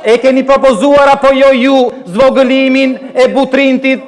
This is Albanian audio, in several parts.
E keni propozuar apo jo ju zvogëlimin e butrintit?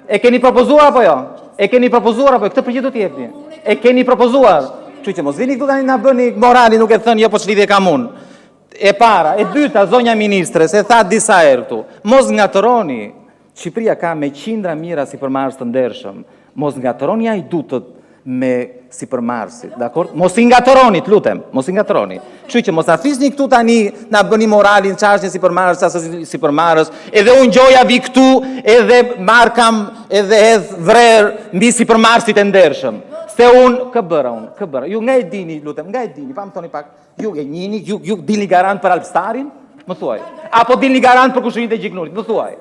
E keni propozuar apo jo? E keni propozuar apo jo? Këtë përgjigje do t'i jepni. E keni propozuar? Kështu që mos vini këtu tani na bëni morali, nuk e thënë jo po ç'lidhje kam unë. E para, e dyta, zonja ministre, se tha disa herë këtu, mos ngatëroni. Shqipëria ka me qindra mira sipërmarrës të ndershëm. Mos ngatëroni ai dutët me sipërmarrësit, dakor? Mos i ngatëroni, lutem, mos i ngatëroni. Kështu që mos na fisni këtu tani, na bëni moralin çashtje sipërmarrës, asaj sipërmarrës, edhe unë gjoja vi këtu, edhe markam, edhe hedh vrerë mbi sipërmarrësit e ndershëm. Se unë, kë bëra, ju nga e dini, lutem, nga e dini, pa më thoni pak, ju e njini, ju dilni garant për Alpstarin, më thuaj, apo dilni garant për kushërinë e Gjiknurit, më thuaj,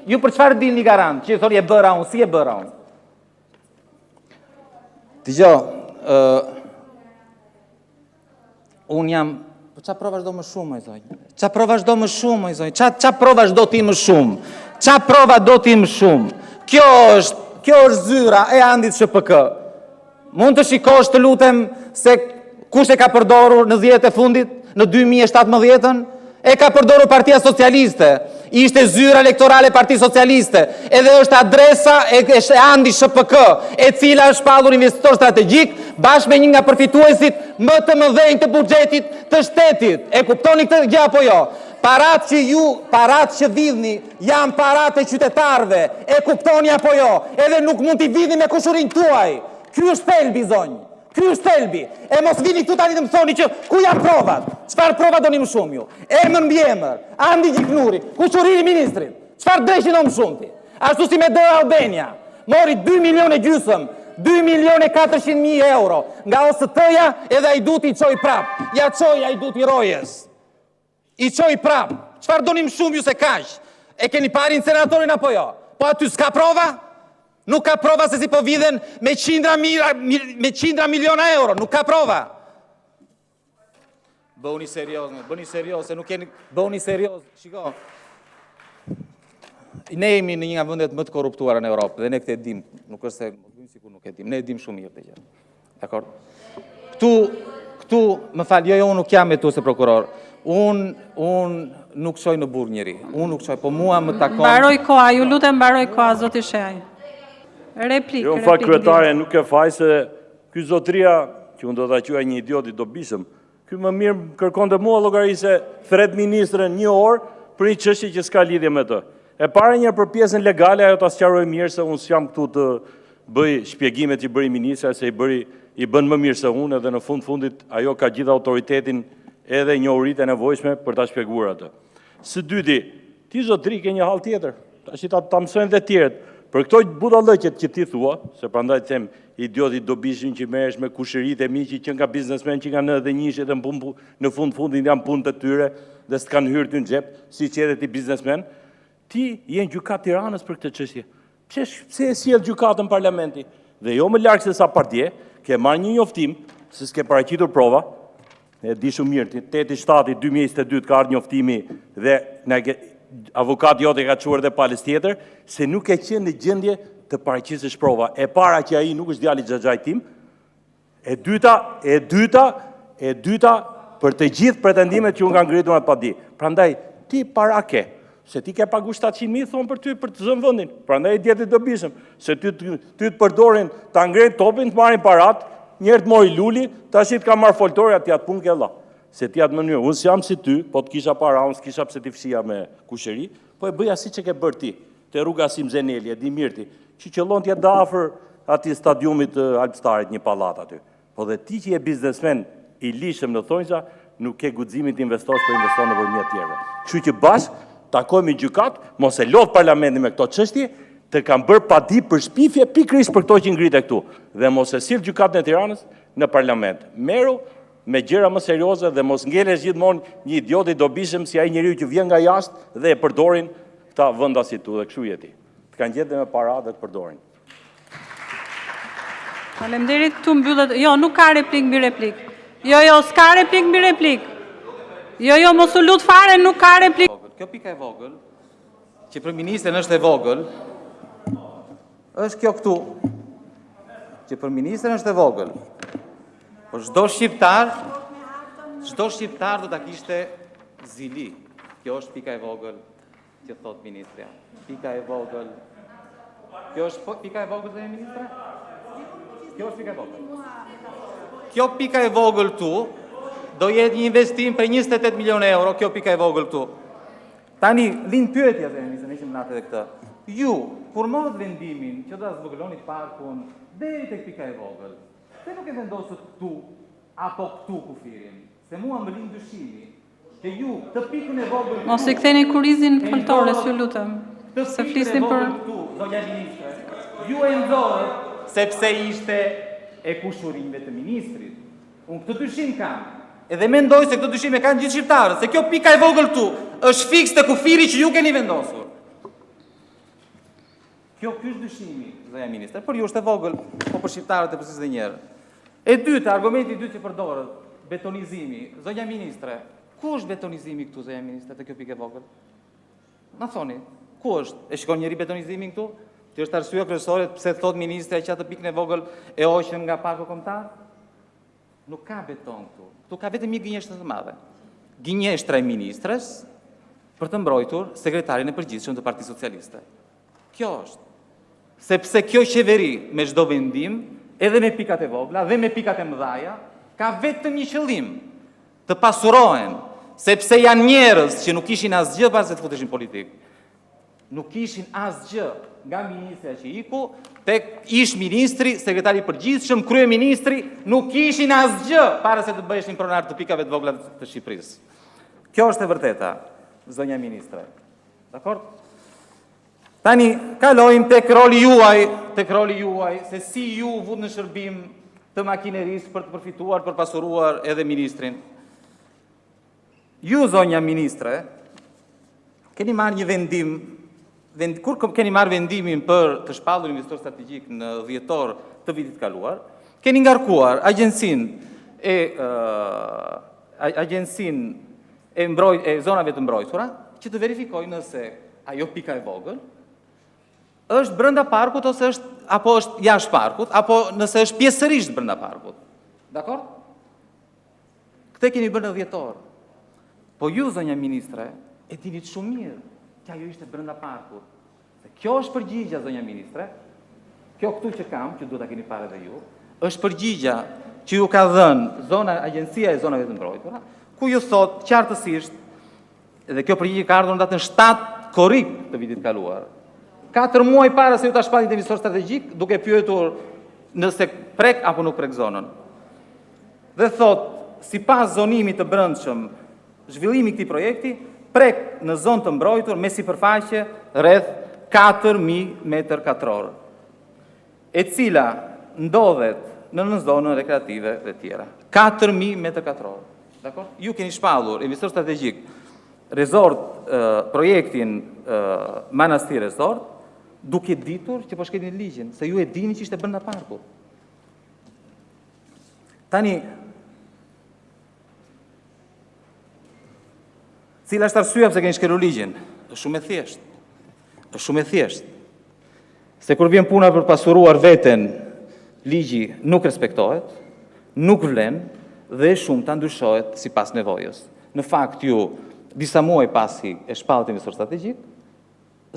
ju për çfarë dilni garant, që thoni e bëra unë, si e bëra unë. Dëgjoj, unë jam, qa provash do më shumë, e zonjë, qa provash do më shumë, e zonjë, qa provash do ti më shumë, qa prova do ti më shumë, kjo është zyra e Andit SHPK. Mund të shikosh të lutem se kush e ka përdorur në 10 e fundit, në 2017-ën? E ka përdorur Partia Socialiste, ishte zyra elektorale Partia Socialiste, edhe është adresa e Andi SHPK, e cila është shpallur investitor strategjik, bashkë me një nga përfituesit më të mëdhenj të buxhetit të shtetit. E kuptoni këtë gjë apo jo? Parat që vidhni, janë parat e qytetarëve, e kuptoni apo jo? Edhe nuk mund t'i vidhni me kushurinë tuaj. Ky është thelbi, zonjë. Ky është thelbi. E mos vini këtu tani të më thoni që ku janë provat? Çfarë prova doni më shumë ju? Emër mbi emër, Andi Gjiknuri, kushurimi ministrit. Çfarë dreshin më shumë ti? Ashtu si me Dora Albania. Mori 2 milion e gjysëm, 2.400.000 euro nga OST-ja edhe ai duti i çoi prap. Ja çoi ai duti Rojes. I çoi prap. Çfarë doni më shumë ju se kaq? E keni parë incenatorin apo jo? Po aty s'ka prova? Nuk ka prova se si po vidhen me qindra miliona euro, nuk ka prova. Bëuni serios, se nuk keni, bëuni serios, shiko. Ne jemi në një nga vendet më të korruptuara në Europë, dhe ne këtë e dim, nuk është se, sikur nuk e dim, ne e dim shumë mirë të gjë. Dakor? Këtu, më falë, jo, unë nuk jam me tu se prokuror, unë nuk qoj në burë njëri, unë nuk qoj, po mua më takon... Mbaroj koha, ju lutem mbaroj koha, zoti Shehaj. Replik. Jo, në fakt kryetare nuk e faj se ky zotria, që unë do t'a quaj një idiot i dobishëm, ky më mirë kërkonte mua llogari se thret ministrën 1 orë për një çështje që s'ka lidhje me të. E para një për pjesën legale, ajo ta sqaroj mirë se unë s'jam këtu të bëj shpjegimet që bëri ministra, se i bën më mirë se unë, edhe në fundit ajo ka gjithë autoritetin edhe njohuritë e nevojshme për ta shpjeguar atë. Së dyti, ti zotri ke një hall tjetër, tash ta mësojnë dhe tjerët. Për këto budallëqet që ti thua, se prandaj them idioti dobishëm që merresh me kushëritë e mi që nga biznesmen që kanë edhe njëshet dhe në fundin janë punë të tyre dhe s'kanë hyrë ty në xhep, siç edhe ti biznesmen, ti je në gjykatë Tiranës për këtë çështje. Pse e sjell gjykatën parlamenti? Dhe jo më larg se sa partije, ke marrë një njoftim se s'ke paraqitur prova. E di shumë mirë, 8/7/2022 ka ardhur njoftimi dhe avokati jote ka çuar dhe palës tjetër, se nuk e qenë në gjendje të paraqisësh prova. E para që ai nuk është djali xhaxhait tim, e dyta për të gjithë pretendimet që unë kanë ngritur atë pa di. Prandaj ti para ke, se ti ke pagu 700.000 thonë për ty për të zënë vendin. Prandaj djeti dobishëm, se ty të përdorin ta ngrej topin, të marrin parat, njerë të mori luli, tash të ka marr foltori aty atë punë ke valla. Se ti atë mënyrë, unë s'jam si ty, po të kisha para, unë s'kisha pse t'i fshija me kushëri, po e bëja si që ke bërë ti, te rruga Sim Zeneli, e di mirë ti, që qëllon t'ja da afër ati stadiumit të Alpstarit një pallat aty. Po dhe ti që je biznesmen i lishëm në thonjza, nuk ke guximin të investosh për investor në përmjet tjerëve. Kështu që bashkë, takojmë i gjykat, mos e lodh parlamentin me këto çështje, të kanë bërë padi për shpifje pikërisht për këto që ngritet këtu, dhe mos e sill gjykatën e Tiranës në parlament. Meru me gjëra më serioze dhe mos ngelesh gjithmonë një idiot i dobishëm si ai njeriu që vjen nga jashtë dhe e përdorin këta venda si tu dhe kështu jeti. Të kanë gjetur me para dhe të përdorin. Faleminderit, tu mbyllet. Jo, nuk ka replik mbi replik. Jo, s'ka replik mbi replik. Jo, mos u lut fare, nuk ka replik. Kjo pika e vogël, që për ministrin është e vogël, është kjo këtu, që për ministrin është e vogël. Por çdo shqiptar do ta kishte zili. Kjo është pika e vogël që thot ministrja. Pika e vogël. Kjo është pika e vogël dhe ministre? Kjo është pika e vogël. Kjo pika e vogël tu do jetë një investim për 28 milion euro, kjo pika e vogël tu. Tani, lind pyetja dhe nisëm natë edhe këtë. Ju, kur morët vendimin që do ta zvogëlonit parkun deri tek pika e vogël, se nuk e vendosët këtu apo këtu kufirin? Se mua më lind dyshimi që ju të pikën e vogël Mos i ktheni kurizin foltores, ju lutem. Se flisni për këtu, zonja ministre. Ju e nxorët sepse ishte e kushurimeve të ministrit. Unë këtë dyshim kam. Edhe mendoj se këtë dyshim e kanë gjithë shqiptarët, se kjo pika e vogël këtu është fiks të kufiri që ju keni vendosur. Kjo ky është dyshimi, zonja ministre, por ju është e vogël, po për shqiptarët e përsisë dhe njerë. E dyta, argumenti i dytë që përdorët, betonizimi. Zonja ministre, ku është betonizimi këtu, zonja ministre, të kjo pikë e vogël? Na thoni, ku është? E shikon njëri betonizimin këtu? Që është arsyeja kryesore pse thot ministre që atë pikën e vogël e hoqën nga parku kombëtar? Nuk ka beton këtu. Këtu ka vetëm një gënjeshtër të madhe. Gënjeshtra e ministres për të mbrojtur sekretarin e përgjithshëm të Partisë Socialiste. Kjo është. Sepse kjo qeveri me çdo vendim, edhe me pikat e vogla dhe me pikat e mëdhaja, ka vetëm një qëllim, të pasurohen, sepse janë njerëz që nuk ishin asgjë para se të futeshin politik. Nuk ishin asgjë nga ministra që iku, tek ish ministri, sekretari i përgjithshëm, kryeministri, nuk ishin asgjë para se të bëheshin pronar të pikave të vogla të Shqipërisë. Kjo është e vërteta, zonja ministre. Dakor? Tani, kalojmë tek roli juaj, se si ju vut në shërbim të makinerisë për të përfituar, për pasuruar edhe ministrin. Ju, zonja ministre, keni marrë një vendim, kur keni marrë vendimin për të shpallur investor strategjik në dhjetor të vitit kaluar, keni ngarkuar agjencinë e zonave të mbrojtura, që të verifikojë nëse ajo pika e vogël është brenda parkut apo është jashtë parkut, apo nëse është pjesërisht brenda parkut. Dakor? Këtë keni bërë në dhjetor. Po ju, zonja ministre, e dinit shumë mirë që ajo ishte brenda parkut. Dhe kjo është përgjigja, zonja ministre, kjo këtu që kam, që duhet ta keni parë edhe ju, është përgjigja që ju ka dhënë Agjencia e Zonave të Mbrojtura, ku ju thot qartësisht, dhe kjo përgjigje ka ardhur në datën 7 korrik të vitit kaluar. 4 muaj para se ju ta shpallin investor strategjik, duke pyetur nëse prek apo nuk prek zonën. Dhe thot, sipas zonimit të brendshëm, zhvillimi i këtij projekti prek në zonë të mbrojtur me sipërfaqe rreth 4.000 metër katror, e cila ndodhet në zonën rekreative dhe tjera. 4.000 metër katror. Dakor? Ju keni shpallur investor strategjik projektin Manastir Resort, duke ditur që po shkelin ligjin, se ju e dini që ishte brenda parkut. Tani, cila është arsyeja pse keni shkelur ligjin? Është shumë e thjeshtë. Është shumë e thjeshtë. Se kur vjen puna për pasuruar veten, ligji nuk respektohet, nuk vlen dhe shumë ta ndryshohet sipas nevojës. Në fakt ju disa muaj pasi e shpallët investor strategjik,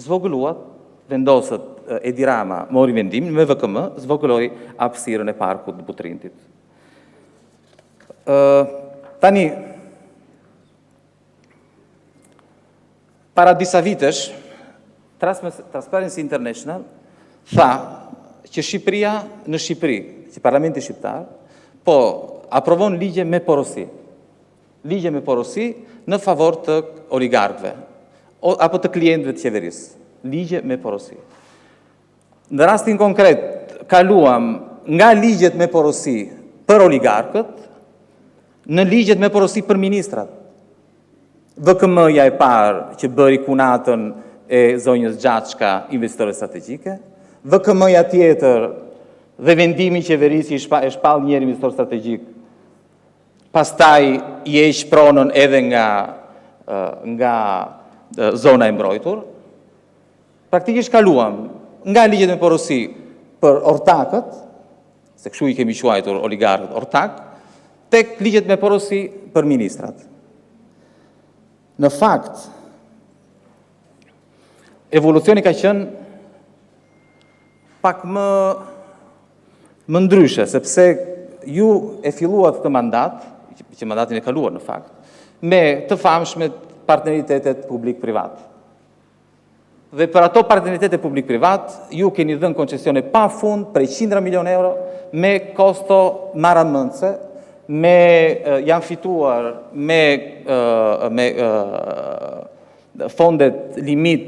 zvogëluat, vendosët Edi Rama mori vendimin me VKM, zvogëloi hapësirën e parkut të Butrintit. Tani, para disa vitesh, Transparency International tha që Shqipëria në Shqipëri, që Parlamenti Shqiptar, po aprovon ligje me porosi. Ligje me porosi në favor të oligarkëve, apo të klientëve të qeverisë. Ligje me porosi. Në rastin konkret, kaluam nga ligjet me porosi për oligarkët, në ligjet me porosi për ministrat. VKM-ja e parë që bëri kunatën e zonjës Gjaçka, investitore strategjike, VKM-ja tjetër dhe vendimi i qeverisë e shpall njëri investitor strategjik, pastaj i heq pronën edhe nga zona e mbrojtur. Praktikisht kaluam nga ligjet me porosi për ortakët, se kështu i kemi quajtur oligarkët ortak, tek ligjet me porosi për ministrat. Në fakt, evolucioni ka qenë pak më ndryshe, sepse ju e filluat këtë mandat, që mandatin e kaluar në fakt, me të famshmet partneritetet publik-privat. Dhe për ato partneritetet publik-privat, ju keni dhënë koncesione pa fund prej 100 milion euro me kosto maramëndse, janë fituar me fondet limit,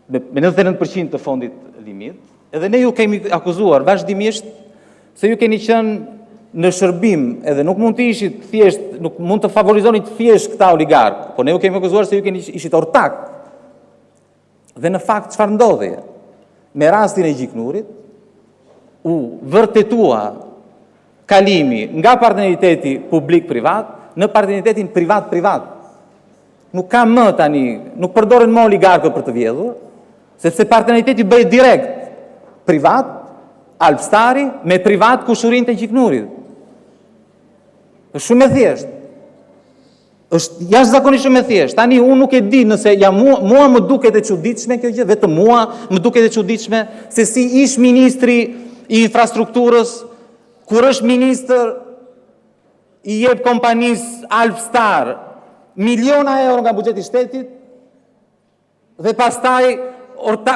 me 99% të fondit limit, edhe ne ju kemi akuzuar vazhdimisht se ju keni qenë në shërbim, edhe nuk mund të ishit thjesht, nuk mund të favorizonit thjesht këta oligark, po ne ju kemi akuzuar se ju keni ishit ortak. Dhe në fakt, çfarë ndodhi? Me rastin e Gjiknurit, u vërtetua kalimi nga partneriteti publik-privat në partneritetin privat-privat. Nuk ka më tani, nuk përdoren më oligarkët për të vjedhur, sepse partneriteti bëhet direkt privat, Alpstari, me privat kushurin të Gjiknurit. Është shumë e thjeshtë. Është jashtëzakonisht shumë e thjeshtë. Tani unë nuk e di nëse mua më duket e çuditshme kjo gjë, vetëm mua më duket e çuditshme se si ish ministri i infrastrukturës, kur është ministër i jep kompanisë Alpstar miliona euro nga buxheti i shtetit dhe pastaj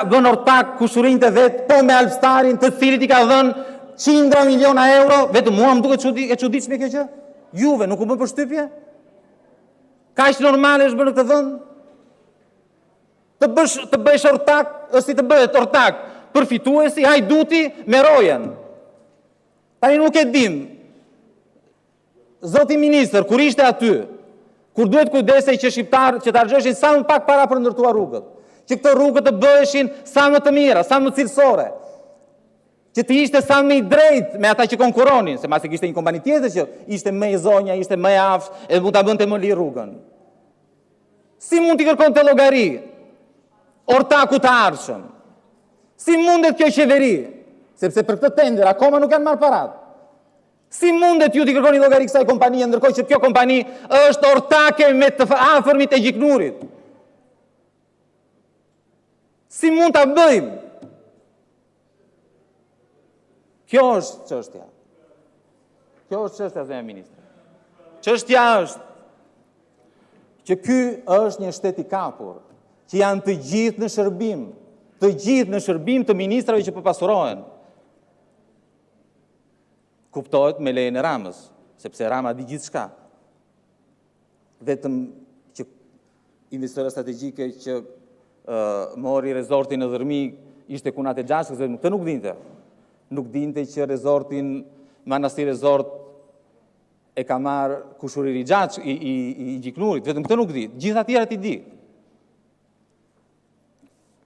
bën ortak kushurinë të vet po me Alpstarin, të cilit i ka dhënë 100 miliona euro, vetëm mua më duket e çuditshme kjo gjë? Juve nuk u bën përshtypje? Kaq normale është bërë në këtë vend? Të bësh ortak, është si të bëhet ortak përfituesi, hajduti me rojen. Tani nuk e dim. Zoti ministër, kur ishte aty, kur duhet kujdesej që shqiptarët që të argjëshin sa më pak para për ndërtuar rrugët, që këto rrugët të bëheshin sa më të mira, sa më cilësore, që të ishte sa më i drejt me ata që konkuronin, se masi kishte një kompani tjetër që ishte më e zonja, ishte më e aftë, edhe mund ta bënte më lirë rrugën. Si mund t'i kërkon të llogari ortaku të ardhshëm? Si mundet kjo qeveri? Sepse për këtë tender akoma nuk janë marrë parat. Si mundet ju t'i kërkoni llogari kësaj kompanie, ndërkohë që kjo kompani është ortake me të afërmit e Gjiknurit? Si mund ta bëjmë? Kjo është çështja. Kjo është çështja, zënia ministre. Çështja është që ky është një shtet i kapur, që janë të gjithë në shërbim të ministrave që përpasurohen. Kuptohet me lejen e Ramës, sepse Rama di gjithçka. Vetëm që investitora strategjike që mori rezortin në Dhërmi ishte Kunat e Gjashkës, dhe këtë nuk dinte. Nuk dinte që rezortin Manastir Rezort e ka marrë Kushuriri i Gjiknurit, vetëm këtë nuk di. Gjithë atjerat i di.